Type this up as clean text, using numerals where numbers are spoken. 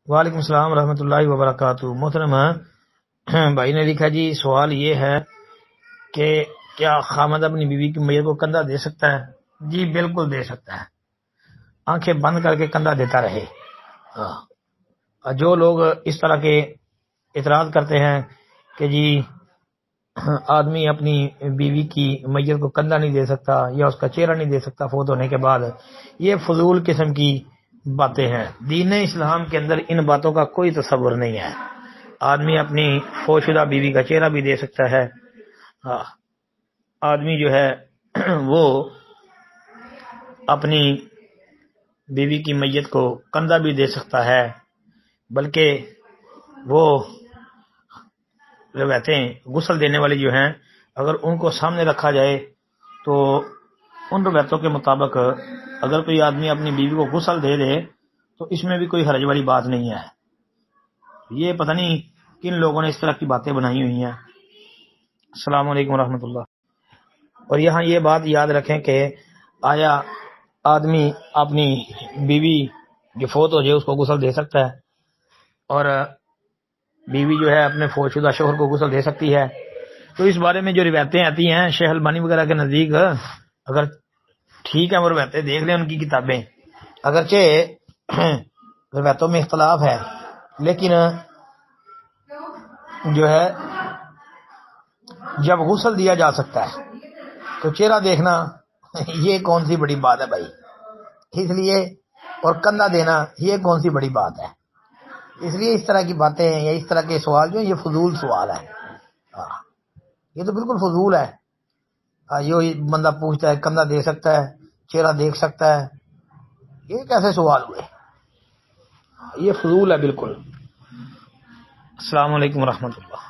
وعلیکم السلام ورحمۃ اللہ وبرکاتہ۔ محترم بھائی نے لکھا جی سوال یہ ہے کہ کیا خامد اپنی بیوی کی میت کو کندھا دے سکتا ہے؟ جی بالکل دے سکتا ہے، آنکھیں بند کر کے کندھا دیتا رہے۔ جو لوگ اس طرح کے اعتراض کرتے ہیں کہ جی آدمی اپنی بیوی کی میت کو کندھا نہیں دے سکتا یا اس کا چہرہ نہیں دے سکتا فوت ہونے کے بعد، یہ فضول قسم کی باتیں ہیں۔ دین اسلام کے اندر ان باتوں کا کوئی تصور نہیں ہے۔ آدمی اپنی فوت شدہ بیوی کا چہرہ بھی دے سکتا ہے، آدمی جو ہے وہ اپنی بیوی کی میت کو کندھا بھی دے سکتا ہے، بلکہ وہ روایتیں غسل دینے والی جو ہیں اگر ان کو سامنے رکھا جائے تو ان روایتوں کے مطابق اگر کوئی آدمی اپنی بیوی کو غسل دے دے تو اس میں بھی کوئی حرج والی بات نہیں ہے۔ یہ پتہ نہیں کن لوگوں نے اس طرح کی باتیں بنائی ہوئی ہیں۔ السلام علیکم ورحمۃ اللہ۔ اور یہاں یہ بات یاد رکھیں کہ آیا آدمی اپنی بیوی جو فوت ہو جائے اس کو غسل دے سکتا ہے، اور بیوی جو ہے اپنے فوت شدہ شوہر کو غسل دے سکتی ہے؟ تو اس بارے میں جو روایتیں آتی ہیں شیخ البانی وغیرہ کے نزدیک، اگر ٹھیک ہے وہ روایتیں دیکھ لیں ان کی کتابیں، اگرچہ روایتوں میں اختلاف ہے لیکن جو ہے جب غسل دیا جا سکتا ہے تو چہرہ دیکھنا یہ کون سی بڑی بات ہے بھائی؟ اس لیے اور کندھا دینا یہ کون سی بڑی بات ہے؟ اس لیے اس طرح کی باتیں یا اس طرح کے سوال جو یہ فضول سوال ہے، یہ تو بالکل فضول ہے۔ یہ بندہ پوچھتا ہے کندھا دے سکتا ہے، چہرہ دیکھ سکتا ہے، یہ کیسے سوال ہوئے؟ یہ فضول ہے بالکل۔ السلام علیکم ورحمۃ اللہ۔